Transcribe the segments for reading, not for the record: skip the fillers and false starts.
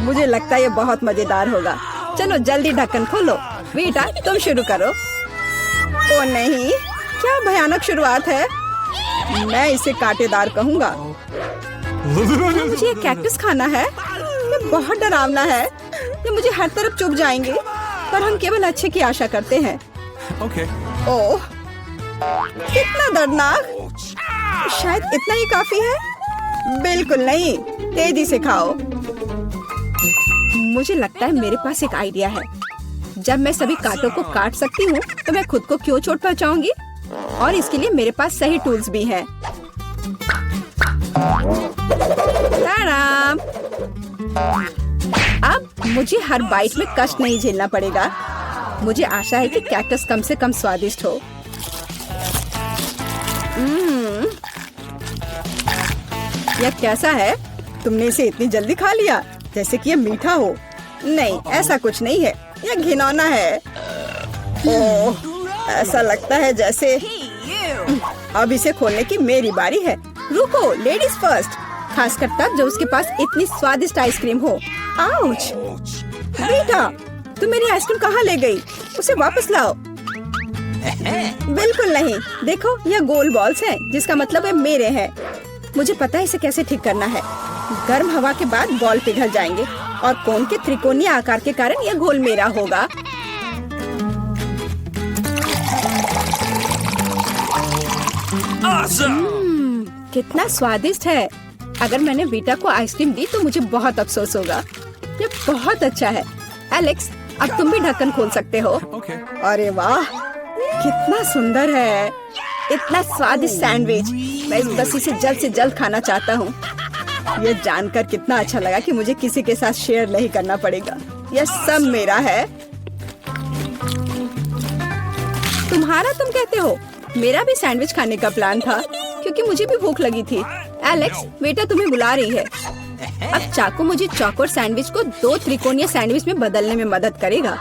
मुझे लगता है ये बहुत मजेदार होगा। चलो जल्दी ढक्कन खोलो। बेटा तुम शुरू करो। ओ नहीं, क्या भयानक शुरुआत है। मैं इसे कांटेदार कहूँगा। मुझे ये कैक्टस खाना है। ये बहुत डरावना है। ये मुझे हर तरफ चुभ जाएंगे। पर हम केवल अच्छे की आशा करते हैं। ओह, कितना दर्दनाक। शायद इतना ही काफी है। बिल्कुल नहीं, तेजी से खाओ। मुझे लगता है मेरे पास एक आइडिया है। जब मैं सभी कांटों को काट सकती हूँ तो मैं खुद को क्यों चोट पहुँचाऊंगी। और इसके लिए मेरे पास सही टूल्स भी हैं। ताराम! अब मुझे हर बाइट में कष्ट नहीं झेलना पड़ेगा। मुझे आशा है कि कैक्टस कम से कम स्वादिष्ट हो। यह कैसा है? तुमने इसे इतनी जल्दी खा लिया जैसे कि यह मीठा हो। नहीं, ऐसा कुछ नहीं है। यह घिनौना है। ओह, ऐसा लगता है जैसे अब इसे खोलने की मेरी बारी है। रुको, लेडीज फर्स्ट। खासकर तब जब उसके पास इतनी स्वादिष्ट आइसक्रीम हो। आउच! बेटा, तुम मेरी आइसक्रीम कहाँ ले गई? उसे वापस लाओ। बिल्कुल नहीं। देखो, यह गोल बॉल्स हैं, जिसका मतलब है मेरे हैं। मुझे पता है इसे कैसे ठीक करना है। गर्म हवा के बाद बॉल पिघल जाएंगे और कोन के त्रिकोणीय आकार के कारण यह घोल मेरा होगा। कितना स्वादिष्ट है। अगर मैंने बीटा को आइसक्रीम दी तो मुझे बहुत अफसोस होगा। ये बहुत अच्छा है। एलेक्स, अब तुम भी ढक्कन खोल सकते हो। अरे वाह, कितना सुंदर है। इतना स्वादिष्ट सैंडविच। मैं बस इसे जल्द से जल्द खाना चाहता हूँ। ये जानकर कितना अच्छा लगा कि मुझे किसी के साथ शेयर नहीं करना पड़ेगा। यह सब मेरा है। तुम्हारा तुम कहते हो? मेरा भी सैंडविच खाने का प्लान था क्योंकि मुझे भी भूख लगी थी। एलेक्स, बेटा तुम्हें बुला रही है। अब चाकू मुझे चौकोर सैंडविच को 2 त्रिकोणीय सैंडविच में बदलने में मदद करेगा।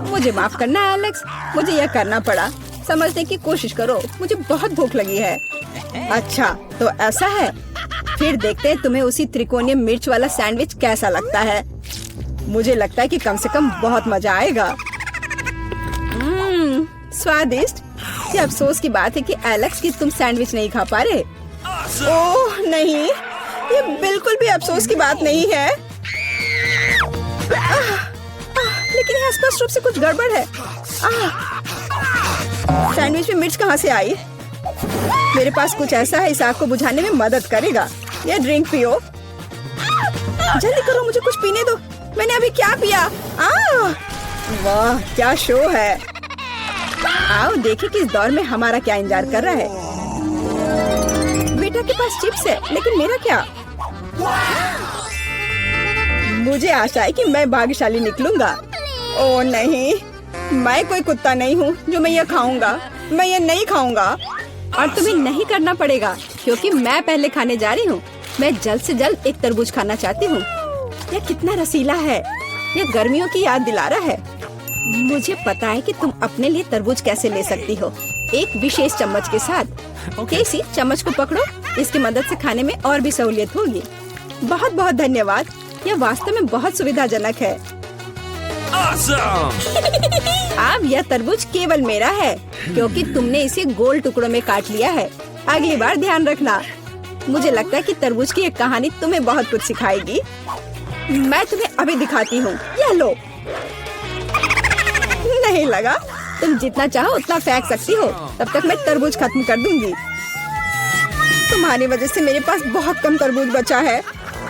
मुझे माफ करना एलेक्स, मुझे यह करना पड़ा। समझने की कोशिश करो, मुझे बहुत भूख लगी है। अच्छा, तो ऐसा है। फिर देखते हैं तुम्हें उसी त्रिकोणीय मिर्च वाला सैंडविच कैसा लगता है। मुझे लगता है कि कम से कम बहुत मजा आएगा। स्वादिष्ट। ये अफसोस की बात है कि एलेक्स कि तुम सैंडविच नहीं खा पा रहे। ओह नहीं, ये बिल्कुल भी अफसोस की बात नहीं है। लेकिन यहाँ स्पष्ट रूप से कुछ गड़बड़ है। सैंडविच में मिर्च कहाँ से आई? मेरे पास कुछ ऐसा है, इस आग को बुझाने में मदद करेगा। ये ड्रिंक पियो। जल्दी करो, मुझे कुछ पीने दो। मैंने अभी क्या पिया? वाह, क्या शो है। आओ देखें कि इस दौर में हमारा क्या इंतजार कर रहा है। बेटा के पास चिप्स है, लेकिन मेरा क्या? मुझे आशा है कि मैं भाग्यशाली निकलूंगा। ओह नहीं, मैं कोई कुत्ता नहीं हूँ जो मैं ये खाऊंगा। मैं ये नहीं खाऊंगा। और तुम्हें नहीं करना पड़ेगा क्योंकि मैं पहले खाने जा रही हूँ। मैं जल्द से जल्द एक तरबूज खाना चाहती हूँ। यह कितना रसीला है। यह गर्मियों की याद दिला रहा है। मुझे पता है कि तुम अपने लिए तरबूज कैसे ले सकती हो, एक विशेष चम्मच के साथ। केसी, चम्मच को पकड़ो। इसकी मदद से खाने में और भी सहूलियत होगी। बहुत बहुत धन्यवाद। यह वास्तव में बहुत सुविधाजनक है। अब यह तरबूज केवल मेरा है क्योंकि तुमने इसे गोल टुकड़ों में काट लिया है। अगली बार ध्यान रखना। मुझे लगता है कि तरबूज की एक कहानी तुम्हें बहुत कुछ सिखाएगी। मैं तुम्हें अभी दिखाती हूँ। यह लो। नहीं लगा? तुम जितना चाहो उतना फेंक सकती हो। तब तक मैं तरबूज खत्म कर दूंगी। तुम्हारी वजह से मेरे पास बहुत कम तरबूज बचा है,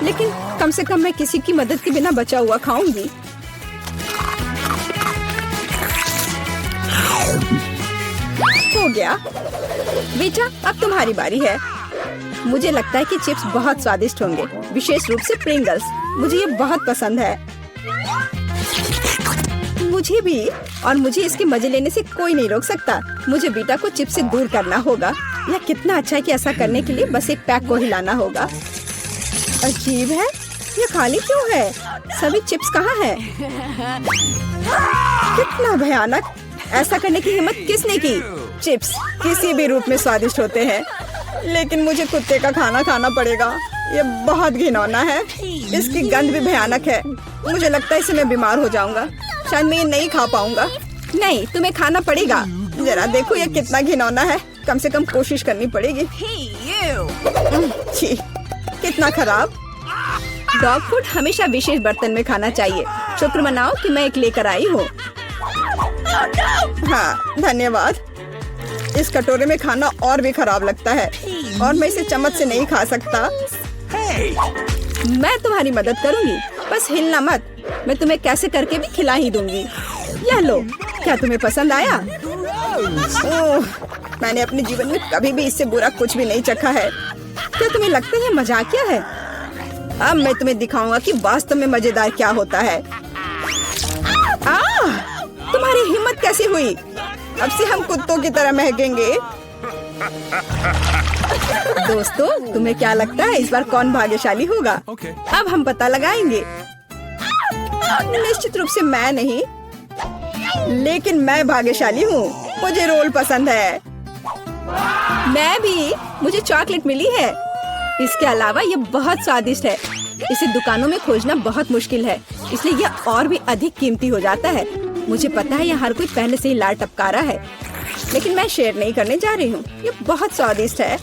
लेकिन कम से कम मैं किसी की मदद के बिना बचा हुआ खाऊंगी। हो गया। बेटा, अब तुम्हारी बारी है। मुझे लगता है कि चिप्स बहुत स्वादिष्ट होंगे, विशेष रूप से प्रिंगल्स। मुझे ये बहुत पसंद है। मुझे भी। और मुझे इसके मजे लेने से कोई नहीं रोक सकता। मुझे बेटा को चिप्स से दूर करना होगा। यह कितना अच्छा है कि ऐसा करने के लिए बस एक पैक को हिलाना होगा। अजीब है, ये खाली क्यों है? सभी चिप्स कहाँ हैं? कितना भयानक। ऐसा करने की हिम्मत किसने की? चिप्स किसी भी रूप में स्वादिष्ट होते हैं, लेकिन मुझे कुत्ते का खाना खाना पड़ेगा। ये बहुत घिनौना है। इसकी गंद भी भयानक है। मुझे लगता है इससे मैं बीमार हो जाऊंगा। शायद मैं ये नहीं खा पाऊंगा। नहीं, तुम्हें खाना पड़ेगा। जरा देखो ये कितना घिनौना है। कम से कम कोशिश करनी पड़ेगी। छी, कितना खराब। डॉग फूड हमेशा विशेष बर्तन में खाना चाहिए। शुक्र मनाओ कि मैं एक लेकर आई हूँ। हाँ, धन्यवाद। इस कटोरे में खाना और भी खराब लगता है और मैं इसे चम्मच से नहीं खा सकता। मैं तुम्हारी मदद करूंगी, बस हिलना मत। मैं तुम्हें कैसे करके भी खिला ही दूंगी। यह लो, क्या तुम्हें पसंद आया? ओह, मैंने अपने जीवन में कभी भी इससे बुरा कुछ भी नहीं चखा है। क्या तुम्हें लगता है मजाकिया है? अब मैं तुम्हें दिखाऊंगा कि वास्तव में मजेदार क्या होता है। तुम्हारी हिम्मत कैसी हुई? अब से हम कुत्तों की तरह महकेंगे। दोस्तों, तुम्हें क्या लगता है इस बार कौन भाग्यशाली होगा? अब हम पता लगाएंगे। निश्चित रूप से मैं नहीं, लेकिन मैं भाग्यशाली हूँ। मुझे रोल पसंद है। मैं भी। मुझे चॉकलेट मिली है। इसके अलावा ये बहुत स्वादिष्ट है। इसे दुकानों में खोजना बहुत मुश्किल है, इसलिए यह और भी अधिक कीमती हो जाता है। मुझे पता है यह हर कोई पहले से ही लार टपका रहा है, लेकिन मैं शेयर नहीं करने जा रही हूँ। ये बहुत स्वादिष्ट है।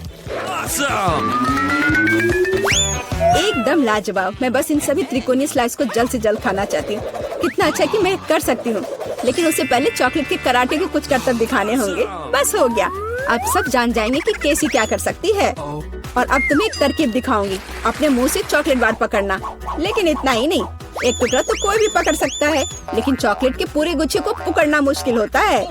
एकदम लाजवाब। मैं बस इन सभी त्रिकोणीय स्लाइस को जल्द से जल्द खाना चाहती हूँ। कितना अच्छा कि मैं कर सकती हूँ, लेकिन उससे पहले चॉकलेट के कराटे के कुछ करतब दिखाने होंगे। बस हो गया। अब सब जान जाएंगे कि कैसी क्या कर सकती है। और अब तुम्हें एक तरकीब दिखाऊंगी। अपने मुंह से चॉकलेट बार पकड़ना, लेकिन इतना ही नहीं। एक टुकड़ा तो कोई भी पकड़ सकता है, लेकिन चॉकलेट के पूरे गुच्छे को पकड़ना मुश्किल होता है।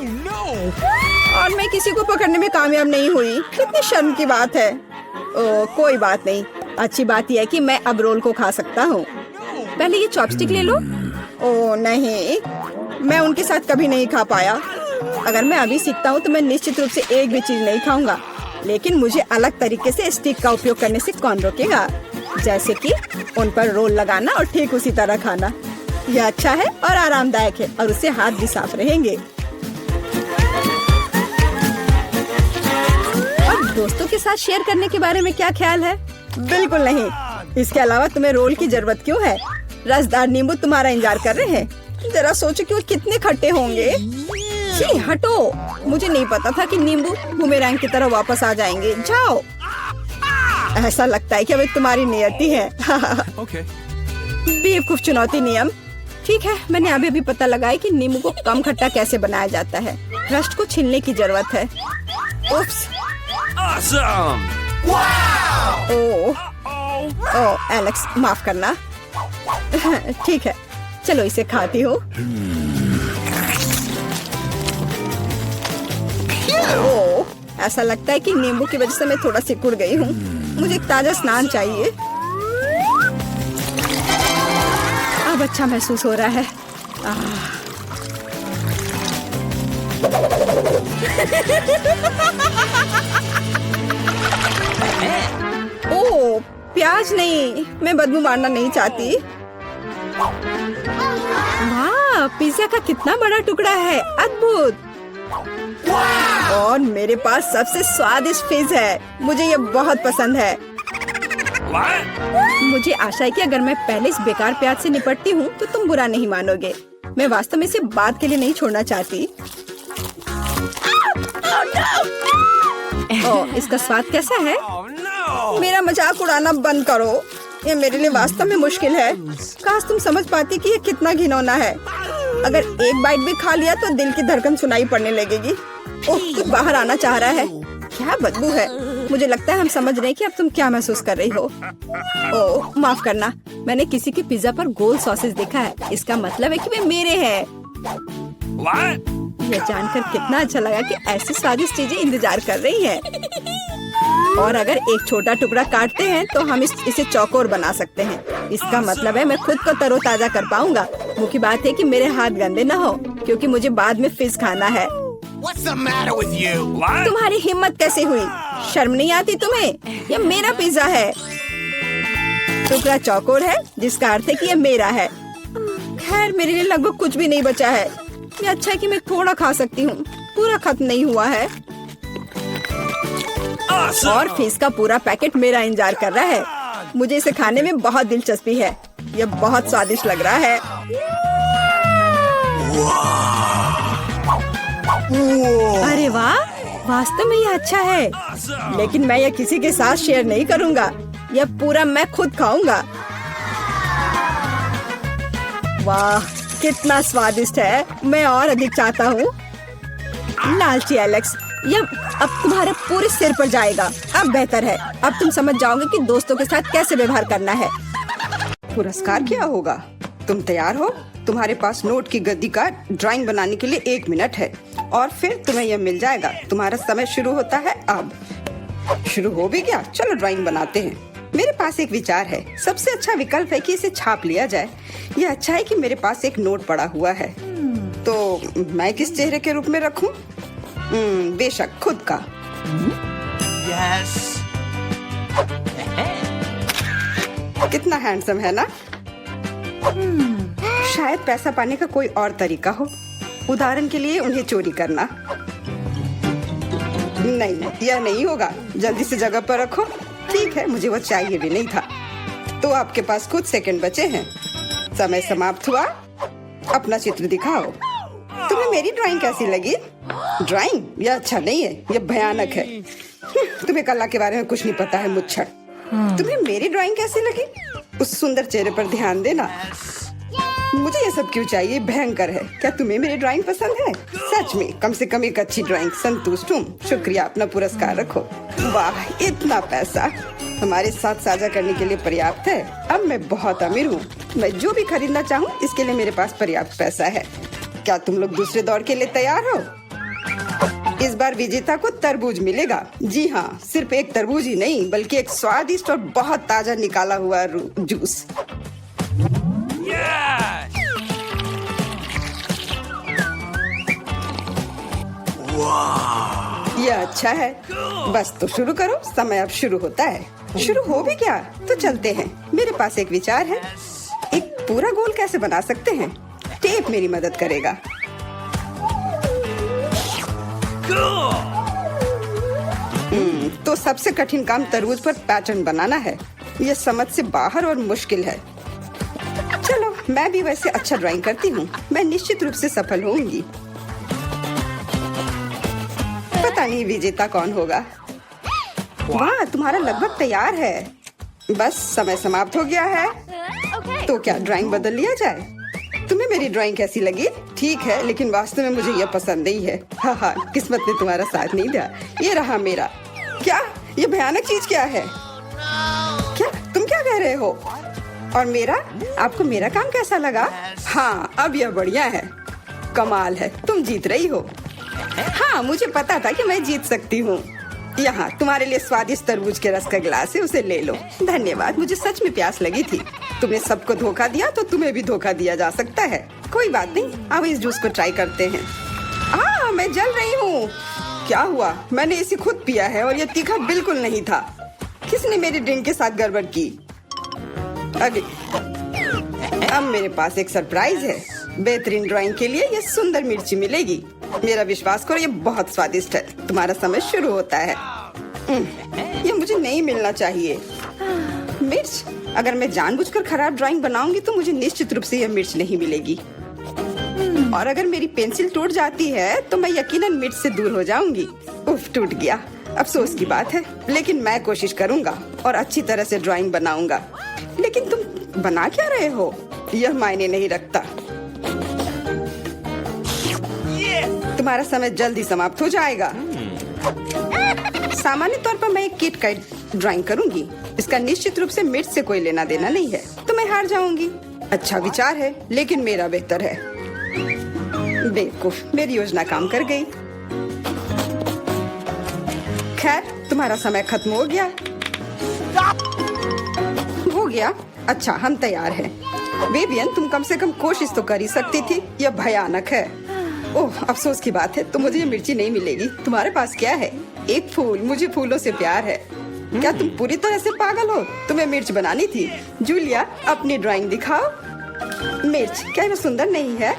और मैं किसी को पकड़ने में कामयाब नहीं हुई। कितनी शर्म की बात है। ओह, कोई बात नहीं। अच्छी बात यह है कि मैं अब रोल को खा सकता हूँ। पहले ये चॉपस्टिक ले लो। ओह नहीं, मैं उनके साथ कभी नहीं खा पाया। अगर मैं अभी सीखता हूँ तो मैं निश्चित रूप से एक भी चीज नहीं खाऊंगा, लेकिन मुझे अलग तरीके से स्टिक का उपयोग करने से कौन रोकेगा? जैसे कि उन पर रोल लगाना और ठीक उसी तरह खाना। यह अच्छा है और आरामदायक है, और उससे हाथ भी साफ रहेंगे। और दोस्तों के साथ शेयर करने के बारे में क्या ख्याल है? बिल्कुल नहीं। इसके अलावा तुम्हें रोल की जरूरत क्यों है? रसदार नींबू तुम्हारा इंतजार कर रहे हैं। जरा सोचो कि वो कितने खट्टे होंगे। छी, हटो। मुझे नहीं पता था कि नींबू बूमेरैंग की तरह वापस आ जाएंगे। जाओ। ऐसा लगता है कि अब तुम्हारी नियति है। बेवकूफ चुनौती नियम। ठीक है, मैंने अभी भी पता लगाया कि नींबू को कम खट्टा कैसे बनाया जाता है। रस्ट को छीलने की जरूरत है। उप्स। ओह, एलेक्स, माफ करना। ठीक है, चलो इसे खाती हूँ। ओह, ऐसा लगता है कि नींबू की वजह से मैं थोड़ा सिकुड़ गई हूँ। मुझे एक ताजा स्नान चाहिए। अब अच्छा महसूस हो रहा है। ओह, प्याज नहीं। मैं बदबू मारना नहीं चाहती। वाह, पिज्जा का कितना बड़ा टुकड़ा है। अद्भुत। और मेरे पास सबसे स्वादिष्ट फिज है। मुझे ये बहुत पसंद है। मुझे आशा है कि अगर मैं पहले इस बेकार प्याज से निपटती हूँ तो तुम बुरा नहीं मानोगे। मैं वास्तव में इसे बाद के लिए नहीं छोड़ना चाहती। ओह, इसका स्वाद कैसा है? मेरा मजाक उड़ाना बंद करो। ये मेरे लिए वास्तव में मुश्किल है। काश तुम समझ पाती कि ये कितना घिनौना है। अगर एक बाइट भी खा लिया तो दिल की धड़कन सुनाई पड़ने लगेगी। ओह, कुछ बाहर आना चाह रहा है। क्या बदबू है। मुझे लगता है हम समझ रहे हैं कि अब तुम क्या महसूस कर रही हो। ओह, माफ करना। मैंने किसी के पिज्जा पर गोल सॉसेज देखा है। इसका मतलब है कि वे मेरे हैं। यह जानकर कितना अच्छा लगा कि ऐसी स्वादिष्ट चीजें इंतजार कर रही हैं। और अगर एक छोटा टुकड़ा काटते हैं तो हम इसे चौकोर बना सकते हैं। इसका मतलब है मैं खुद को तरोताजा कर पाऊंगा। मुख्य बात है कि मेरे हाथ गंदे न हो, क्योंकि मुझे बाद में फिज खाना है। तुम्हारी हिम्मत कैसे हुई? शर्म नहीं आती तुम्हें? यह मेरा पिज्जा है। टुकड़ा चौकोर है, जिसका अर्थ है कि यह मेरा है। खैर, मेरे लिए लगभग कुछ भी नहीं बचा है। ये अच्छा है कि मैं थोड़ा खा सकती हूँ। पूरा खत्म नहीं हुआ है। और फिश का पूरा पैकेट मेरा इंतजार कर रहा है। मुझे इसे खाने में बहुत दिलचस्पी है। यह बहुत स्वादिष्ट लग रहा है। अरे वाह, वास्तव में यह अच्छा है, लेकिन मैं यह किसी के साथ शेयर नहीं करूंगा। यह पूरा मैं खुद खाऊंगा। वाह, कितना स्वादिष्ट है। मैं और अधिक चाहता हूँ। लालची एलेक्स, यह अब तुम्हारे पूरे सिर पर जाएगा। अब बेहतर है, अब तुम समझ जाओगे कि दोस्तों के साथ कैसे व्यवहार करना है। पुरस्कार क्या होगा? तुम तैयार हो? तुम्हारे पास नोट की गद्दी का ड्राइंग बनाने के लिए 1 मिनट है और फिर तुम्हें यह मिल जाएगा। तुम्हारा समय शुरू होता है अब। शुरू हो भी गया। चलो ड्राइंग बनाते हैं। मेरे पास एक विचार है। सबसे अच्छा विकल्प है कि इसे छाप लिया जाए। यह अच्छा है कि मेरे पास एक नोट पड़ा हुआ है। तो मैं किस चेहरे के रूप में रखूं? बेशक खुद का। Yes. कितना हैंडसम है ना? शायद पैसा पाने का कोई और तरीका हो। उदाहरण के लिए उन्हें चोरी करना। नहीं, यह नहीं होगा। जल्दी से जगह पर रखो। ठीक है, मुझे वो चाहिए भी नहीं था। तो आपके पास कुछ सेकंड बचे हैं। समय समाप्त हुआ। अपना चित्र दिखाओ। तुम्हें मेरी ड्राइंग कैसी लगी? ड्राइंग? यह अच्छा नहीं है, यह भयानक है। तुम्हें कला के बारे में कुछ नहीं पता है, मुच्छर। तुम्हें मेरी ड्राइंग कैसी लगी? उस सुंदर चेहरे पर ध्यान देना। मुझे ये सब क्यों चाहिए? भयंकर है। क्या तुम्हें मेरी ड्राइंग पसंद है? सच में, कम से कम एक अच्छी ड्राइंग। संतुष्ट हूँ। शुक्रिया, अपना पुरस्कार रखो। वाह, इतना पैसा हमारे साथ साझा करने के लिए पर्याप्त है। अब मैं बहुत अमीर हूँ। मैं जो भी खरीदना चाहूँ इसके लिए मेरे पास पर्याप्त पैसा है। क्या तुम लोग दूसरे दौर के लिए तैयार हो? इस बार विजेता को तरबूज मिलेगा। जी हाँ, सिर्फ एक तरबूज ही नहीं, बल्कि एक स्वादिष्ट और बहुत ताजा निकाला हुआ जूस। यह अच्छा है। बस तो शुरू करो। समय अब शुरू होता है। शुरू हो भी गया? तो चलते हैं। मेरे पास एक विचार है। एक पूरा गोल कैसे बना सकते हैं? टेप मेरी मदद करेगा। तो सबसे कठिन काम तरबूज पर पैटर्न बनाना है। यह समझ से बाहर और मुश्किल है। चलो, मैं भी वैसे अच्छा ड्राइंग करती हूँ। मैं निश्चित रूप से सफल होंगी। पता नहीं विजेता कौन होगा। वाह, तुम्हारा लगभग तैयार है। बस समय समाप्त हो गया है। तो क्या ड्राइंग बदल लिया जाए? तुम्हें मेरी ड्राइंग कैसी लगी? ठीक है, लेकिन वास्तव में मुझे यह पसंद नहीं है। हाँ, किस्मत ने तुम्हारा साथ नहीं दिया। ये रहा मेरा। क्या? ये भयानक चीज क्या है? क्या तुम क्या कह रहे हो? और मेरा? आपको मेरा काम कैसा लगा? हाँ, अब यह बढ़िया है। कमाल है, तुम जीत रही हो। हाँ, मुझे पता था कि मैं जीत सकती हूँ। यहाँ तुम्हारे लिए स्वादिष्ट तरबूज के रस का गिलास है, उसे ले लो। धन्यवाद, मुझे सच में प्यास लगी थी। तुमने सबको धोखा दिया तो तुम्हें भी धोखा दिया जा सकता है। कोई बात नहीं, अब इस जूस को ट्राई करते हैं। मैं जल रही हूँ। क्या हुआ? मैंने इसे खुद पिया है और यह तीखा बिल्कुल नहीं था। किसने मेरी ड्रिंक के साथ गड़बड़ की? अब मेरे पास एक सरप्राइज है। बेहतरीन ड्राइंग के लिए ये सुंदर मिर्ची मिलेगी। मेरा विश्वास करो, ये बहुत स्वादिष्ट है। तुम्हारा समय शुरू होता है। ये मुझे नहीं मिलना चाहिए। मिर्च? अगर मैं जानबूझकर खराब ड्राइंग बनाऊंगी तो मुझे निश्चित रूप से यह मिर्च नहीं मिलेगी। और अगर मेरी पेंसिल टूट जाती है तो मैं यकीनन मिर्च से दूर हो जाऊंगी। उफ, टूट गया। अफसोस की बात है, लेकिन मैं कोशिश करूंगा और अच्छी तरह से ड्राइंग बनाऊंगा। लेकिन तुम बना क्या रहे हो? यह मायने नहीं रखता। तुम्हारा समय जल्दी समाप्त हो जाएगा। सामान्य तौर पर मैं एक किट का ड्राइंग करूंगी। इसका निश्चित रूप से मिर्च से कोई लेना देना नहीं है, तो मैं हार जाऊंगी। अच्छा विचार है, लेकिन मेरा बेहतर है। बेवकूफ, मेरी योजना काम कर गई। खैर, तुम्हारा समय खत्म हो गया। हो गया? अच्छा, हम तैयार हैं। विवियन, तुम कम से कम कोशिश तो कर ही सकती थी। यह भयानक है। ओह, अफसोस की बात है, तो मुझे ये मिर्ची नहीं मिलेगी। तुम्हारे पास क्या है? एक फूल। मुझे फूलों से प्यार है। क्या तुम पूरी तरह से पागल हो? तुम्हें मिर्च बनानी थी। जूलिया, अपनी ड्राइंग दिखाओ। मिर्च? क्या यह सुंदर नहीं है?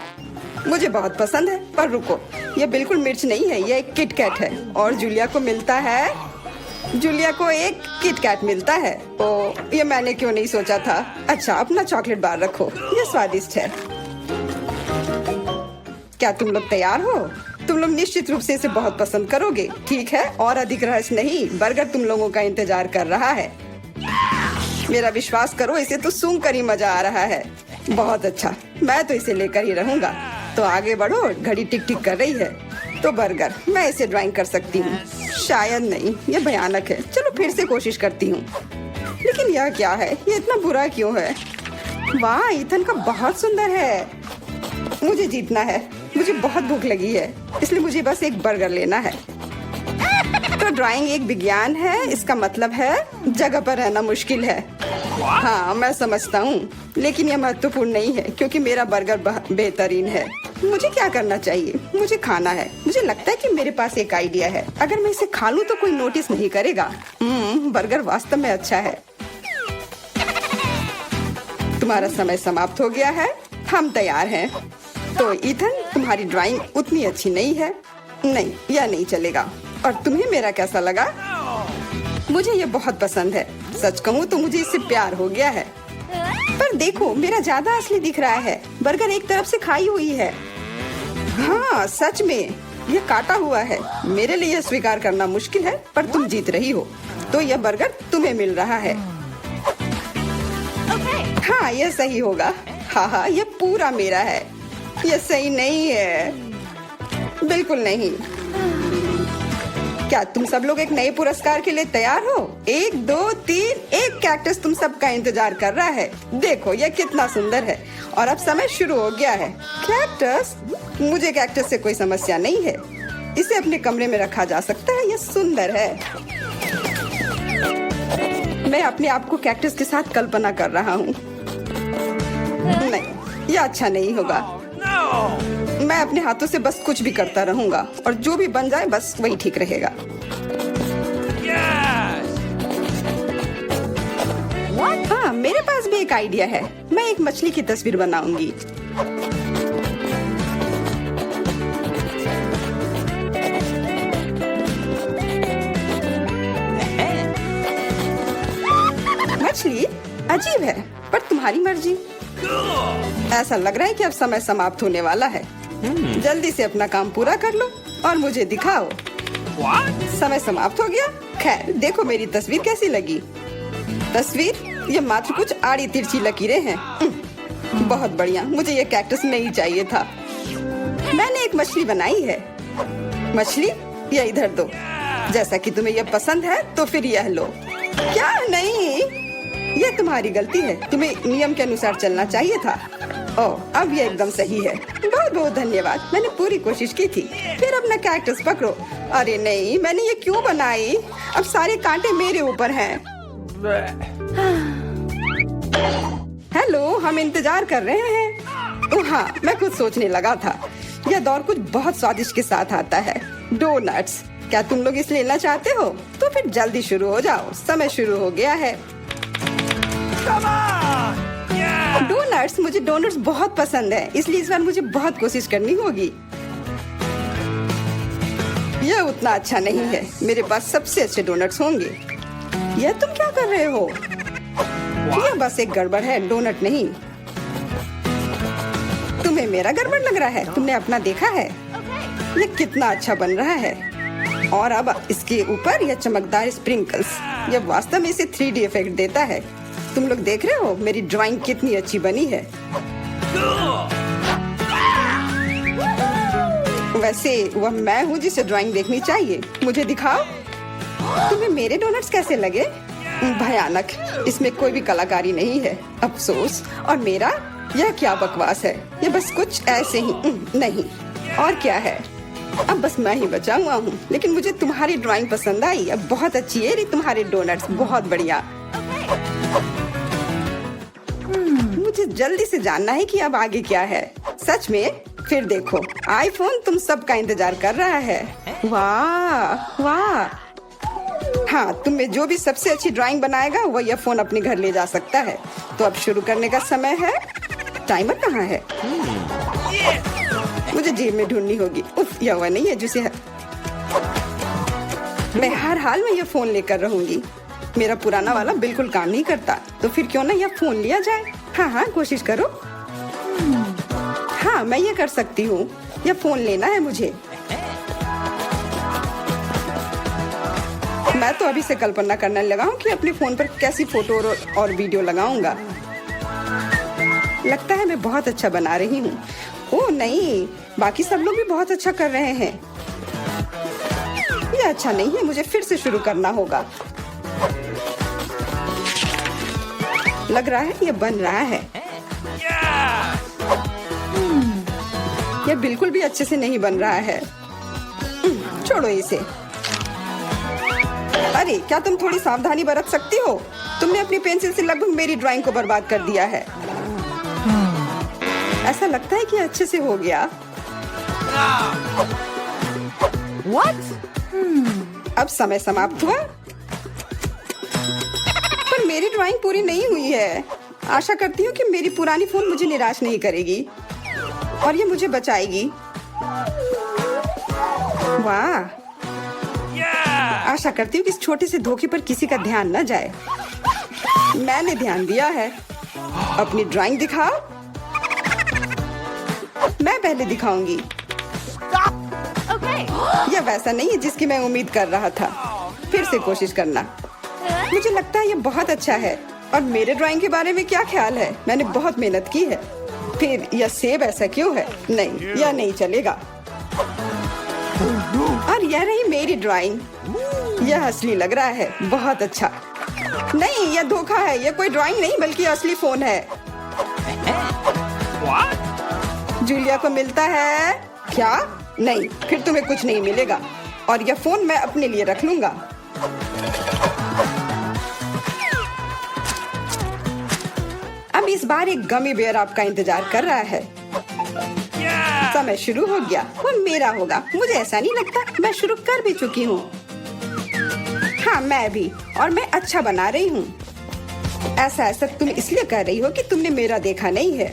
मुझे बहुत पसंद है, पर रुको, यह बिल्कुल मिर्च नहीं है, यह एक किटकैट है। और जूलिया को मिलता है जूलिया को एक किट कैट मिलता है। ओ, ये मैंने क्यों नहीं सोचा था। अच्छा, अपना चॉकलेट बार रखो, ये स्वादिष्ट है। क्या तुम लोग तैयार हो? तुम लोग निश्चित रूप से इसे बहुत पसंद करोगे, ठीक है? और अधिक रहस्य नहीं, बर्गर तुम लोगों का इंतजार कर रहा है। मेरा विश्वास करो, इसे तो सूंघ कर ही मजा आ रहा है। बहुत अच्छा, मैं तो इसे लेकर ही रहूंगा। तो आगे बढ़ो, घड़ी टिक टिक कर रही है। तो बर्गर, मैं इसे ड्राइंग कर सकती हूँ। शायद नहीं, ये भयानक है। चलो फिर से कोशिश करती हूँ। लेकिन यह क्या है? ये इतना बुरा क्यों है? वाह, ईथन का बहुत सुंदर है। मुझे जीतना है। मुझे बहुत भूख लगी है, इसलिए मुझे बस एक बर्गर लेना है। तो ड्राइंग एक विज्ञान है, इसका मतलब है जगह पर रहना मुश्किल है। हाँ, मैं समझता हूँ, लेकिन यह महत्वपूर्ण नहीं है क्योंकि मेरा बर्गर बेहतरीन है। मुझे क्या करना चाहिए? मुझे खाना है। मुझे लगता है कि मेरे पास एक आइडिया है। अगर मैं इसे खा लूँ तो कोई नोटिस नहीं करेगा। बर्गर वास्तव में अच्छा है। तुम्हारा समय समाप्त हो गया है, हम तैयार हैं। तो ईथन, तुम्हारी ड्राइंग उतनी अच्छी नहीं है। नहीं, यह नहीं चलेगा। और तुम्हें मेरा कैसा लगा? मुझे ये बहुत पसंद है। सच कहूँ तो मुझे इससे प्यार हो गया है। पर देखो, मेरा ज्यादा असली दिख रहा है। बर्गर एक तरफ से खाई हुई है। हाँ, सच में ये काटा हुआ है। मेरे लिए यह स्वीकार करना मुश्किल है, पर तुम जीत रही हो। तो यह बर्गर तुम्हें मिल रहा है। हाँ, यह सही होगा। हाँ, यह पूरा मेरा है। यह सही नहीं है, बिल्कुल नहीं। क्या तुम सब लोग एक नए पुरस्कार के लिए तैयार हो? 1, 2, 3, एक कैक्टस तुम सबका इंतजार कर रहा है। देखो, यह कितना सुंदर है। और अब समय शुरू हो गया है। कैक्टस? मुझे कैक्टस से कोई समस्या नहीं है। इसे अपने कमरे में रखा जा सकता है। यह सुंदर है। मैं अपने आप को कैक्टस के साथ कल्पना कर रहा हूँ। नहीं, यह अच्छा नहीं होगा। मैं अपने हाथों से बस कुछ भी करता रहूंगा और जो भी बन जाए बस वही ठीक रहेगा। हाँ, मेरे पास भी एक आइडिया है। मैं एक मछली की तस्वीर बनाऊंगी। मछली अजीब है, पर तुम्हारी मर्जी। ऐसा लग रहा है कि अब समय समाप्त होने वाला है। जल्दी से अपना काम पूरा कर लो और मुझे दिखाओ। समय समाप्त हो गया। खैर, देखो मेरी तस्वीर कैसी लगी। तस्वीर? ये मात्र कुछ आड़ी तिरछी लकीरें हैं। बहुत बढ़िया। मुझे ये कैक्टस नहीं चाहिए था। मैंने एक मछली बनाई है। मछली? यह इधर दो। जैसा कि तुम्हें यह पसंद है तो फिर यह लो। क्या? नहीं, ये तुम्हारी गलती है। तुम्हें नियम के अनुसार चलना चाहिए था। ओह, अब ये एकदम सही है। बहुत बहुत धन्यवाद। मैंने पूरी कोशिश की थी। फिर अपना कैक्टस पकड़ो। अरे नहीं, मैंने ये क्यों बनाई? अब सारे कांटे मेरे ऊपर हैं। हेलो, हम इंतजार कर रहे हैं। ओह हाँ, मैं कुछ सोचने लगा था। यह दौर कुछ बहुत स्वादिष्ट के साथ आता है। डोनट्स। क्या तुम लोग इसे लेना चाहते हो? तो फिर जल्दी शुरू हो जाओ। समय शुरू हो गया है। डोनट्स? मुझे डोनट्स बहुत पसंद है, इसलिए इस बार मुझे बहुत कोशिश करनी होगी। यह उतना अच्छा नहीं है। मेरे पास सबसे अच्छे डोनट्स होंगे। यह तुम क्या कर रहे हो? यह बस एक गड़बड़ है, डोनट नहीं। तुम्हें मेरा गड़बड़ लग रहा है? तुमने अपना देखा है? यह कितना अच्छा बन रहा है। और अब इसके ऊपर यह चमकदार स्प्रिंकल्स, यह वास्तव में इसे 3D इफेक्ट देता है। तुम लोग देख रहे हो मेरी ड्राइंग कितनी अच्छी बनी है। वैसे वह मैं हूँ जिसे ड्राइंग देखनी चाहिए। मुझे दिखाओ। तुम्हें मेरे डोनट्स कैसे लगे? भयानक। इसमें कोई भी कलाकारी नहीं है। अफसोस। और मेरा? यह क्या बकवास है। यह बस कुछ ऐसे ही नहीं। और क्या है? अब बस मैं ही बचा हुआ हूँ। लेकिन मुझे तुम्हारी ड्राइंग पसंद आई। अब बहुत अच्छी है तुम्हारे डोनट्स। बहुत बढ़िया। मुझे जल्दी से जानना है कि अब आगे क्या है। सच में? फिर देखो, आईफोन तुम सबका इंतजार कर रहा है। वाह वाह। हाँ, तुम में जो भी सबसे अच्छी ड्राइंग बनाएगा वो यह फोन अपने घर ले जा सकता है। तो अब शुरू करने का समय है। टाइमर कहाँ है? मुझे जेब में ढूंढनी होगी। उफ, यह वह नहीं है जिसे मैं हर हाल में ये फोन लेकर रहूंगी। मेरा पुराना वाला बिल्कुल काम नहीं करता, तो फिर क्यों ना यह फोन लिया जाए। हाँ हाँ, कोशिश करो। हाँ, मैं ये कर सकती हूँ। यह फोन लेना है मुझे। मैं तो अभी से कल्पना करने लगा हूँ कि अपने फोन पर कैसी फोटो और वीडियो लगाऊंगा। लगता है मैं बहुत अच्छा बना रही हूँ। ओह नहीं, बाकी सब लोग भी बहुत अच्छा कर रहे हैं। ये अच्छा नहीं है, मुझे फिर से शुरू करना होगा। लग रहा है ये बन रहा है। ये बिल्कुल भी अच्छे से नहीं बन रहा है। छोड़ो इसे। अरे, क्या तुम थोड़ी सावधानी बरत सकती हो? तुमने अपनी पेंसिल से लगभग मेरी ड्राइंग को बर्बाद कर दिया है। ऐसा लगता है कि अच्छे से हो गया। What? अब समय समाप्त हुआ, पर मेरी ड्राइंग पूरी नहीं हुई है। आशा करती हूँ कि मेरी पुरानी फोन मुझे निराश नहीं करेगी और ये मुझे बचाएगी। वाह, आशा करती हूँ कि इस छोटे से धोखे पर किसी का ध्यान न जाए। मैंने ध्यान दिया है। अपनी ड्राइंग दिखाओ। मैं पहले दिखाऊंगी। यह वैसा नहीं है जिसकी मैं उम्मीद कर रहा था। फिर से कोशिश करना। मुझे लगता है यह बहुत अच्छा है। और मेरे ड्राइंग के बारे में क्या ख्याल है? मैंने बहुत मेहनत की है। फिर यह सेब ऐसा क्यों है? नहीं, यह नहीं चलेगा। और यह रही मेरी ड्राइंग। यह असली लग रहा है। बहुत अच्छा। नहीं, यह धोखा है। यह कोई ड्राइंग नहीं बल्कि असली फोन है। जूलिया को मिलता है क्या? नहीं, फिर तुम्हें कुछ नहीं मिलेगा। और यह फोन मैं अपने लिए रख लूंगा। अब इस बार एक गमी बेयर आपका इंतजार कर रहा है। समय शुरू हो गया। वो मेरा होगा। मुझे ऐसा नहीं लगता। मैं शुरू कर भी चुकी हूँ। हाँ, मैं भी। और मैं अच्छा बना रही हूँ। ऐसा तुम इसलिए कर रही हो कि तुमने मेरा देखा नहीं है।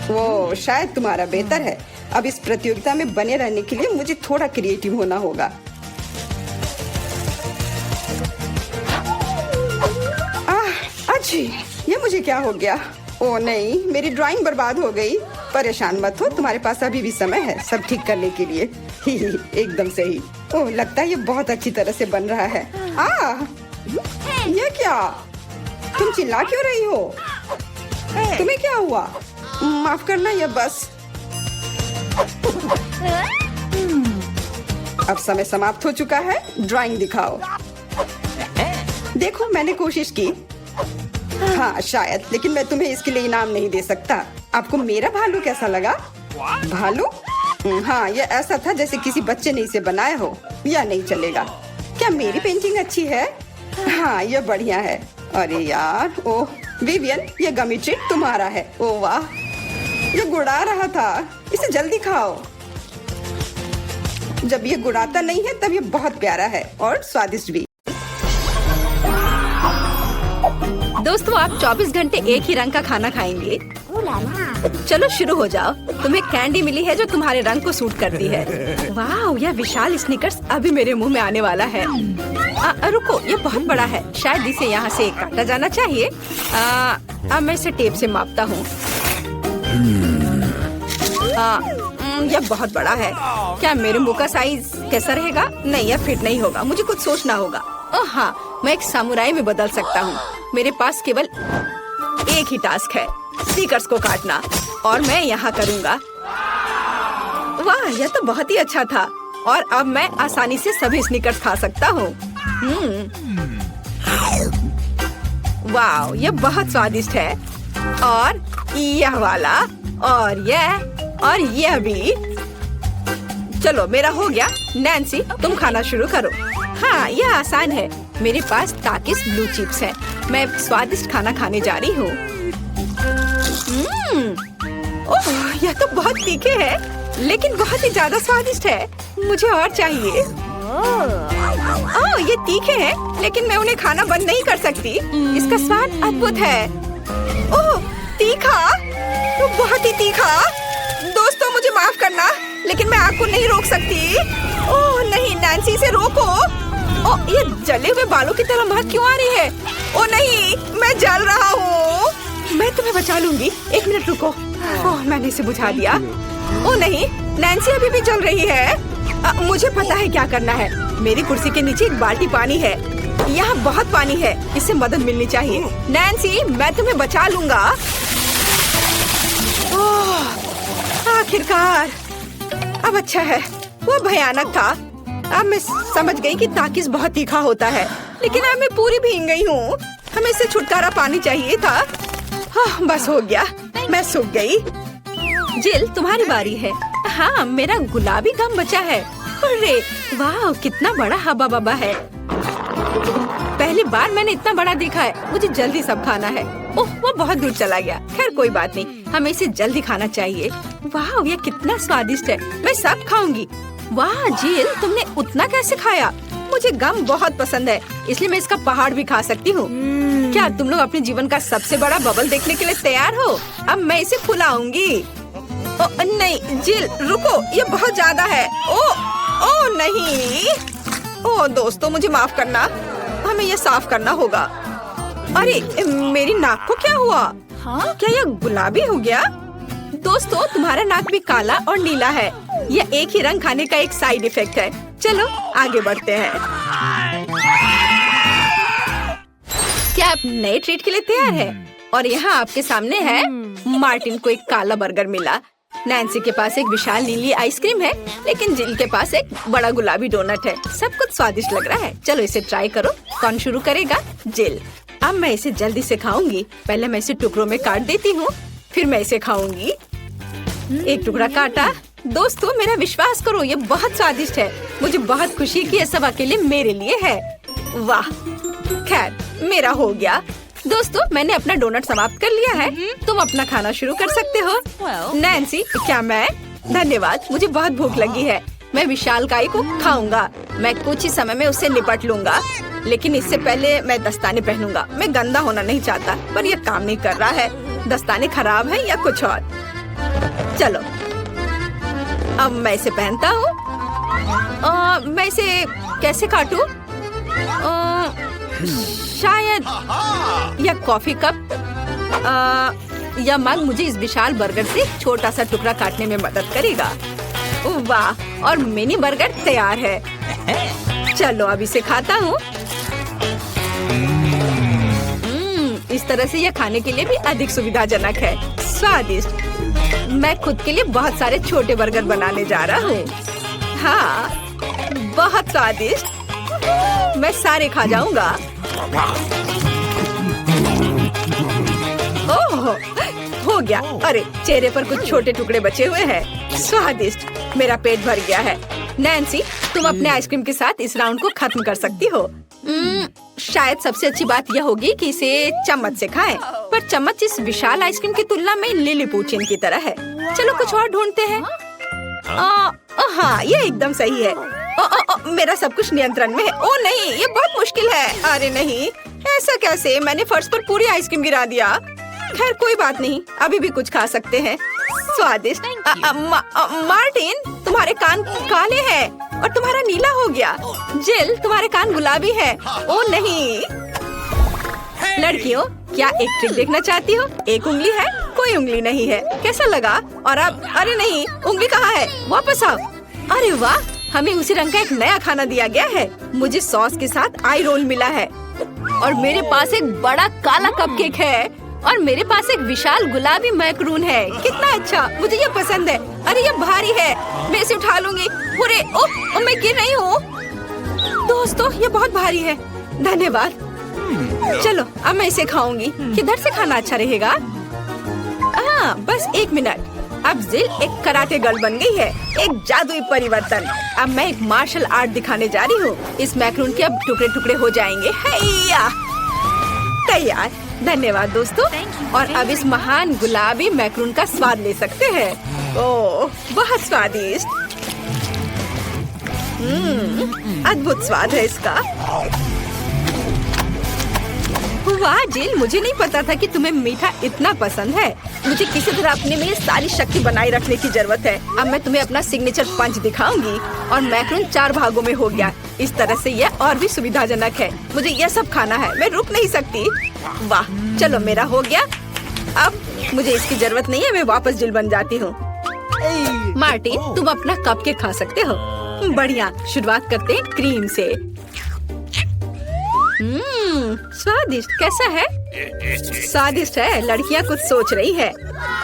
वो शायद तुम्हारा बेहतर है। अब इस प्रतियोगिता में बने रहने के लिए मुझे थोड़ा क्रिएटिव होना होगा। अच्छी, ये मुझे क्या हो गया? ओ नहीं, मेरी ड्राइंग बर्बाद हो गई। परेशान मत हो, तुम्हारे पास अभी भी समय है सब ठीक करने के लिए। एकदम सही। ओह, लगता है ये बहुत अच्छी तरह से बन रहा है। ये क्या? तुम चिल्ला क्यों रही हो? तुम्हें क्या हुआ? माफ करना, ये बस। अब समय समाप्त हो चुका है। ड्राइंग दिखाओ। देखो, मैंने कोशिश की। हाँ शायद, लेकिन मैं तुम्हें इसके लिए इनाम नहीं दे सकता। आपको मेरा भालू कैसा लगा? भालू? हाँ, यह ऐसा था जैसे किसी बच्चे ने इसे बनाया हो। यह नहीं चलेगा। क्या मेरी पेंटिंग अच्छी है? हाँ, यह बढ़िया है। अरे यार, ओह विवियन, यह गमी ट्रीट तुम्हारा है। ओह वाह, यह गुड़ा रहा था। इसे जल्दी खाओ। जब ये गुड़ाता नहीं है तब ये बहुत प्यारा है और स्वादिष्ट भी। दोस्तों, आप 24 घंटे एक ही रंग का खाना खाएंगे? चलो शुरू हो जाओ। तुम्हें कैंडी मिली है जो तुम्हारे रंग को सूट करती है। वाह, यह विशाल स्निकर्स अभी मेरे मुंह में आने वाला है। रुको, यह बहुत बड़ा है। शायद इसे यहाँ से काटा जाना चाहिए। अब मैं इसे टेप से मापता हूँ। यह बहुत बड़ा है। क्या मेरे मुंह का साइज कैसा रहेगा? नहीं, यह फिट नहीं होगा। मुझे कुछ सोचना होगा। ओह हाँ, मैं एक सामुराई में बदल सकता हूँ। मेरे पास केवल एक ही टास्क है, स्नीकर्स को काटना, और मैं यहाँ करूँगा। वाह, यह तो बहुत ही अच्छा था। और अब मैं आसानी से सभी स्नीकर्स खा सकता हूँ। वाह, यह बहुत स्वादिष्ट है। और यह वाला, और यह भी। चलो, मेरा हो गया। नैन्सी, तुम खाना शुरू करो। हाँ, यह आसान है। मेरे पास ताकिस ब्लू चिप्स हैं। मैं स्वादिष्ट खाना खाने जा रही हूँ। ओह, यह तो बहुत तीखे है, लेकिन बहुत ही ज्यादा स्वादिष्ट है। मुझे और चाहिए। ओह, ये तीखे हैं, लेकिन मैं उन्हें खाना बंद नहीं कर सकती। इसका स्वाद अद्भुत है। ओह, तीखा, तो बहुत ही तीखा। दोस्तों, मुझे माफ कर करना, लेकिन मैं आग को नहीं रोक सकती। ओह नहीं नैन्सी, इसे रोको। ओह ये जले हुए बालों की तरह महक क्यों आ रही है? ओह नहीं, मैं जल रहा हूँ। मैं तुम्हें बचा लूंगी, 1 मिनट रुको। ओह मैंने इसे बुझा दिया। ओह नहीं, नैन्सी अभी भी जल रही है। मुझे पता है क्या करना है। मेरी कुर्सी के नीचे एक बाल्टी पानी है, यहाँ बहुत पानी है, इससे मदद मिलनी चाहिए। नैन्सी मैं तुम्हें बचा लूंगा। ओह आखिरकार, अब अच्छा है। वो भयानक था। अब मैं समझ गई कि ताकिस बहुत तीखा होता है, लेकिन अब मैं पूरी भीग गई हूँ। हमें इससे छुटकारा पानी चाहिए था। बस हो गया, मैं सूख गई। जिल तुम्हारी बारी है। हाँ मेरा गुलाबी गम बचा है। अरे वाह कितना बड़ा हब्बा बब्बा है। पहली बार मैंने इतना बड़ा देखा है। मुझे जल्दी सब खाना है। ओह वो बहुत दूर चला गया। खैर कोई बात नहीं, हमें इसे जल्दी खाना चाहिए। वाह ये कितना स्वादिष्ट है, मैं सब खाऊंगी। वाह जिल तुमने उतना कैसे खाया? मुझे गम बहुत पसंद है, इसलिए मैं इसका पहाड़ भी खा सकती हूँ। क्या तुम लोग अपने जीवन का सबसे बड़ा बबल देखने के लिए तैयार हो? अब मैं इसे फुलाऊंगी। नहीं जिल रुको, ये बहुत ज्यादा है। ओ नहीं। ओ दोस्तों मुझे माफ करना, हमें ये साफ करना होगा। अरे मेरी नाक को क्या हुआ? हाँ क्या यह गुलाबी हो गया? दोस्तों तुम्हारा नाक भी काला और नीला है। यह एक ही रंग खाने का एक साइड इफेक्ट है। चलो आगे बढ़ते हैं। क्या आप नए ट्रीट के लिए तैयार है? और यहाँ आपके सामने है। मार्टिन को एक काला बर्गर मिला। नैन्सी के पास एक विशाल नीली आइसक्रीम है, लेकिन जिल के पास एक बड़ा गुलाबी डोनट है। सब कुछ स्वादिष्ट लग रहा है। चलो इसे ट्राई करो। कौन शुरू करेगा? जिल। अब मैं इसे जल्दी से खाऊंगी। पहले मैं इसे टुकड़ों में काट देती हूँ, फिर मैं इसे खाऊंगी। एक टुकड़ा काटा। दोस्तों मेरा विश्वास करो, ये बहुत स्वादिष्ट है। मुझे बहुत खुशी कि ये सब अकेले मेरे लिए है। वाह खैर मेरा हो गया। दोस्तों मैंने अपना डोनट समाप्त कर लिया है। तुम अपना खाना शुरू कर सकते हो। नैन्सी क्या मैं? धन्यवाद, मुझे बहुत भूख लगी है। मैं विशालकाय को खाऊंगा। मैं कुछ ही समय में उससे निपट लूंगा, लेकिन इससे पहले मैं दस्ताने पहनूंगा। मैं गंदा होना नहीं चाहता, पर यह काम नहीं कर रहा है। दस्ताने खराब है या कुछ और। चलो अब मैं इसे पहनता हूँ। मैं इसे कैसे काटूं? शायद यह कॉफी कप या मग मुझे इस विशाल बर्गर से छोटा सा टुकड़ा काटने में मदद करेगा। वाह और मिनी बर्गर तैयार है। चलो अब इसे खाता हूँ। इस तरह से यह खाने के लिए भी अधिक सुविधाजनक है। स्वादिष्ट। मैं खुद के लिए बहुत सारे छोटे बर्गर बनाने जा रहा हूँ। हाँ बहुत स्वादिष्ट। मैं सारे खा जाऊंगा। ओह हो गया। अरे चेहरे पर कुछ छोटे टुकड़े बचे हुए हैं। स्वादिष्ट। मेरा पेट भर गया है। नैन्सी तुम अपने आइसक्रीम के साथ इस राउंड को खत्म कर सकती हो। शायद सबसे अच्छी बात यह होगी कि इसे चम्मच से खाएं, पर चम्मच इस विशाल आइसक्रीम की तुलना में लिलीपुचिन की तरह है। चलो कुछ और ढूंढते हैं। हाँ ये एकदम सही है। मेरा सब कुछ नियंत्रण में है। ओ नहीं ये बहुत मुश्किल है। अरे नहीं ऐसा कैसे? मैंने फर्श पर पूरी आइसक्रीम गिरा दिया। खैर कोई बात नहीं, अभी भी कुछ खा सकते हैं। स्वादिष्ट। मार्टिन तुम्हारे कान काले हैं और तुम्हारा नीला हो गया। जिल तुम्हारे कान गुलाबी है। ओ नहीं। लड़कियों क्या एक ट्रिक देखना चाहती हो? एक उंगली है, कोई उंगली नहीं है। कैसा लगा? और अब अरे नहीं उंगली कहाँ है? वापस आओ। अरे वाह हमें उसी रंग का एक नया खाना दिया गया है। मुझे सॉस के साथ आई रोल मिला है और मेरे पास एक बड़ा काला कपकेक है और मेरे पास एक विशाल गुलाबी मैकरून है। कितना अच्छा, मुझे ये पसंद है। अरे ये भारी है, मैं इसे उठा लूंगी। अरे ओह मैं गिर रही हूँ। दोस्तों ये बहुत भारी है। धन्यवाद। चलो अब मैं इसे खाऊंगी। किधर से खाना अच्छा रहेगा? बस 1 मिनट। अब जिल एक कराटे गर्ल बन गई है। एक जादुई परिवर्तन। अब मैं एक मार्शल आर्ट दिखाने जा रही हूँ। इस मैक्रून के अब टुकड़े टुकड़े हो जाएंगे। हैया तैयार। धन्यवाद दोस्तों। और अब इस महान गुलाबी मैक्रून का स्वाद ले सकते हैं। ओह बहुत स्वादिष्ट। अद्भुत स्वाद है इसका। वाह जिल, मुझे नहीं पता था कि तुम्हें मीठा इतना पसंद है। मुझे किसी तरह अपने में सारी शक्ति बनाए रखने की जरूरत है। अब मैं तुम्हें अपना सिग्नेचर पंच दिखाऊंगी और मैक्रोन 4 भागों में हो गया। इस तरह से यह और भी सुविधाजनक है। मुझे यह सब खाना है, मैं रुक नहीं सकती। वाह, चलो मेरा हो गया। अब मुझे इसकी जरूरत नहीं है, मैं वापस जिल बन जाती हूँ। मार्टिन, तुम अपना कपकेक खा सकते हो। बढ़िया, शुरुआत करते हैं क्रीम से। स्वादिष्ट। कैसा है? स्वादिष्ट है। लड़कियाँ कुछ सोच रही है।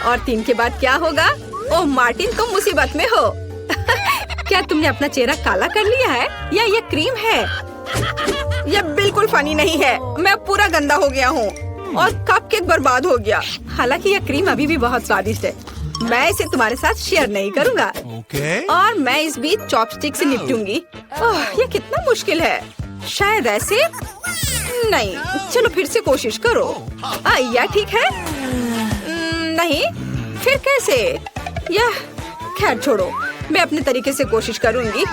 और 3 के बाद क्या होगा? ओह मार्टिन, तुम मुसीबत में हो। क्या तुमने अपना चेहरा काला कर लिया है या ये क्रीम है? यह बिल्कुल फनी नहीं है। मैं पूरा गंदा हो गया हूँ और कपकेक बर्बाद हो गया। हालांकि यह क्रीम अभी भी बहुत स्वादिष्ट है। मैं इसे तुम्हारे साथ शेयर नहीं करूँगा। और मैं इस बीच चॉपस्टिक से निपटूंगी। यह कितना मुश्किल है। शायद ऐसे नहीं। चलो फिर से कोशिश करो। यह ठीक है? नहीं, फिर कैसे? यह खैर छोड़ो, मैं अपने तरीके से कोशिश करूंगी।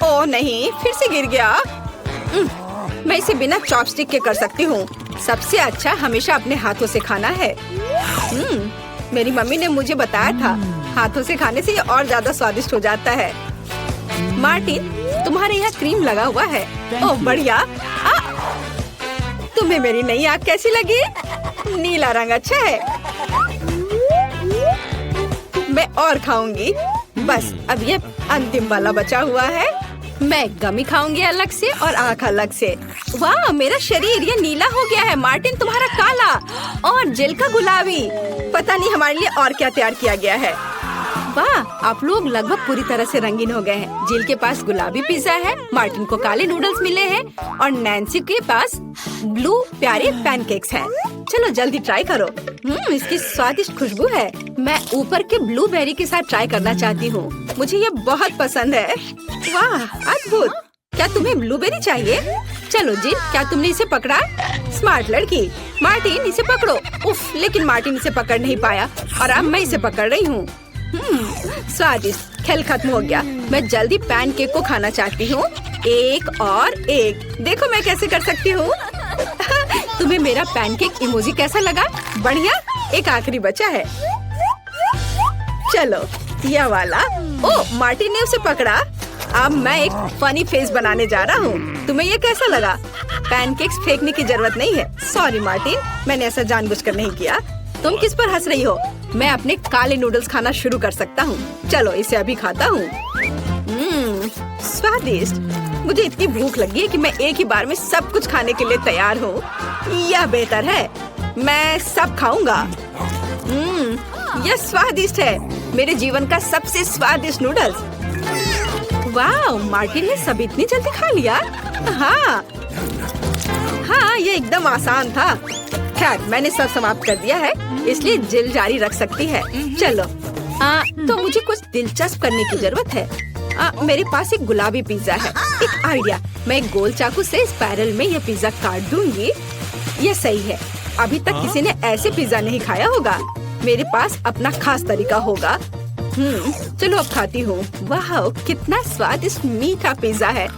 ओह नहीं, फिर से गिर गया। मैं इसे बिना चॉपस्टिक के कर सकती हूँ। सबसे अच्छा हमेशा अपने हाथों से खाना है। मेरी मम्मी ने मुझे बताया था, हाथों से खाने से ये और ज्यादा स्वादिष्ट हो जाता है। मार्टिन, तुम्हारे यहाँ क्रीम लगा हुआ है। ओह बढ़िया। तुम्हें मेरी नई आँख कैसी लगी? नीला रंग अच्छा है। मैं और खाऊंगी। बस अब ये अंतिम वाला बचा हुआ है। मैं गमी खाऊंगी अलग से और आँख अलग से। वाह, मेरा शरीर ये नीला हो गया है। मार्टिन, तुम्हारा काला और जेल का गुलाबी। पता नहीं हमारे लिए और क्या तैयार किया गया है। वाह, आप लोग लगभग पूरी तरह से रंगीन हो गए हैं। जिल के पास गुलाबी पिज्जा है, मार्टिन को काले नूडल्स मिले हैं और नैन्सी के पास ब्लू प्यारे पैनकेक्स हैं। चलो जल्दी ट्राई करो। इसकी स्वादिष्ट खुशबू है। मैं ऊपर के ब्लूबेरी के साथ ट्राई करना चाहती हूँ। मुझे ये बहुत पसंद है। वाह, अद्भुत। क्या तुम्हें ब्लूबेरी चाहिए? चलो जिल, क्या तुमने इसे पकड़ा? स्मार्ट लड़की। मार्टिन, इसे पकड़ो। उफ, लेकिन मार्टिन इसे पकड़ नहीं पाया और अब मैं इसे पकड़ रही हूँ। स्वादिष्ट। खेल खत्म हो गया। मैं जल्दी पैनकेक को खाना चाहती हूँ। एक और एक। देखो मैं कैसे कर सकती हूँ। तुम्हें मेरा पैनकेक इमोजी कैसा लगा? बढ़िया। एक आखिरी बचा है। चलो यह वाला। ओह, मार्टिन ने उसे पकड़ा। अब मैं एक फनी फेस बनाने जा रहा हूँ। तुम्हें ये कैसा लगा? पैनकेक्स फेंकने की जरूरत नहीं है। सॉरी मार्टिन, मैंने ऐसा जानबूझकर नहीं किया। तुम किस पर हंस रही हो? मैं अपने काले नूडल्स खाना शुरू कर सकता हूँ। चलो इसे अभी खाता हूँ। स्वादिष्ट। मुझे इतनी भूख लगी है कि मैं एक ही बार में सब कुछ खाने के लिए तैयार हूँ। यह बेहतर है। मैं सब खाऊंगा। यह स्वादिष्ट है। मेरे जीवन का सबसे स्वादिष्ट नूडल्स। वाह, मार्टिन ने सब इतनी जल्दी खा लिया। हाँ, ये एकदम आसान था। खैर, मैंने सब समाप्त कर दिया है, इसलिए जिल जारी रख सकती है। चलो, तो मुझे कुछ दिलचस्प करने की जरूरत है। मेरे पास एक गुलाबी पिज्जा है। एक आइडिया, मैं एक गोल चाकू से स्पाइरल में यह पिज्जा काट दूंगी। यह सही है। अभी तक किसी ने ऐसे पिज्जा नहीं खाया होगा। मेरे पास अपना खास तरीका होगा। चलो अब खाती हूँ। वाह, कितना स्वादिष्ट मीठा पिज्जा है।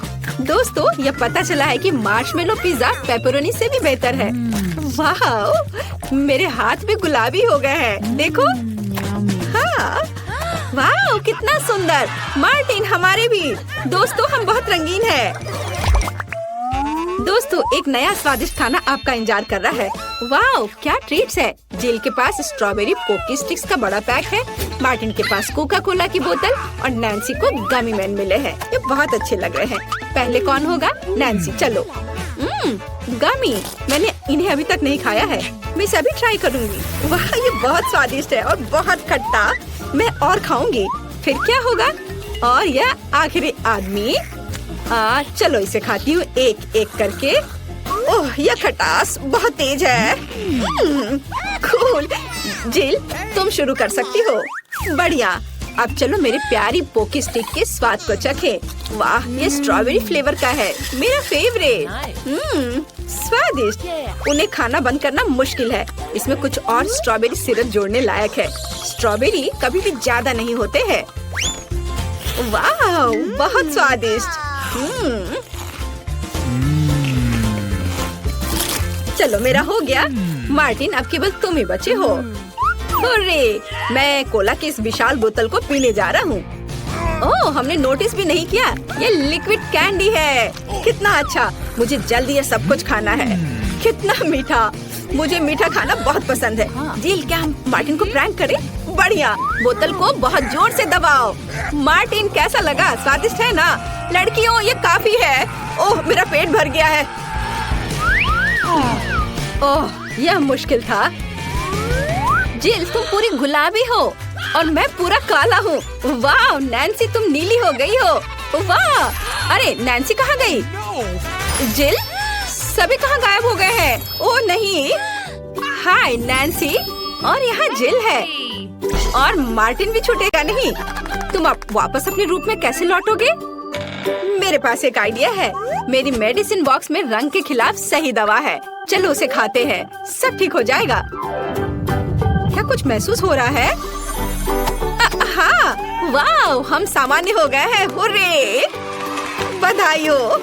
दोस्तों, यह पता चला है कि मार्शमेलो पिज्जा पेपरोनी से भी बेहतर है। वाह, मेरे हाथ भी गुलाबी हो गए हैं। देखो। हाँ, वाह, कितना सुंदर। मार्टिन, हमारे भी। दोस्तों, हम बहुत रंगीन हैं। दोस्तों, एक नया स्वादिष्ट खाना आपका इंतजार कर रहा है। वाह, क्या ट्रीट्स है। जिल के पास स्ट्रॉबेरी पोकी स्टिक्स का बड़ा पैक है। मार्टिन के पास कोका कोला की बोतल और नैन्सी को गमी मैन मिले हैं। ये बहुत अच्छे लग रहे हैं। पहले कौन होगा? नैन्सी। चलो। गमी। मैंने इन्हें अभी तक नहीं खाया है। मैं इसे अभी ट्राई करूंगी। वाह, ये बहुत स्वादिष्ट है और बहुत खट्टा। मैं और खाऊंगी। फिर क्या होगा? और यह आखिरी आदमी। चलो इसे खाती हूँ एक एक करके। ओह, यह खटास बहुत तेज है। कूल। जिल, तुम शुरू कर सकती हो। बढ़िया। अब चलो मेरे प्यारी पोकी स्टिक के स्वाद को चखें। वाह, ये स्ट्रॉबेरी फ्लेवर का है। मेरा फेवरेट। स्वादिष्ट। उन्हें खाना बंद करना मुश्किल है। इसमें कुछ और स्ट्रॉबेरी सिरप जोड़ने लायक है। स्ट्रॉबेरी कभी भी ज्यादा नहीं होते हैं। वाह, बहुत स्वादिष्ट। चलो मेरा हो गया। मार्टिन अब केवल तुम ही बचे हो। हुर्रे, मैं कोला की इस विशाल बोतल को पीने जा रहा हूँ। ओह, हमने नोटिस भी नहीं किया। ये लिक्विड कैंडी है। कितना अच्छा, मुझे जल्दी ये सब कुछ खाना है। कितना मीठा, मुझे मीठा खाना बहुत पसंद है। जिल, क्या हम मार्टिन को प्रैंक करें? बढ़िया, बोतल को बहुत जोर से दबाओ। मार्टिन, कैसा लगा? स्वादिष्ट है ना? लड़कियों, ये काफी है। ओह, मेरा पेट भर गया है। ओह, यह मुश्किल था। जिल, तुम पूरी गुलाबी हो और मैं पूरा काला हूँ। वाह नैन्सी, तुम नीली हो गई हो। वाह, अरे नैन्सी कहाँ गई? जिल, सभी कहाँ गायब हो गए हैं? ओह नहीं। हाय नैन्सी, और यहाँ जिल है और मार्टिन भी छूटेगा नहीं। तुम अब वापस अपने रूप में कैसे लौटोगे? मेरे पास एक आइडिया है। मेरी मेडिसिन बॉक्स में रंग के खिलाफ सही दवा है। चलो उसे खाते हैं, सब ठीक हो जाएगा। क्या कुछ महसूस हो रहा है? हाँ, वाह, हम सामान्य हो गए हैं। हुर्रे, बधाई हो।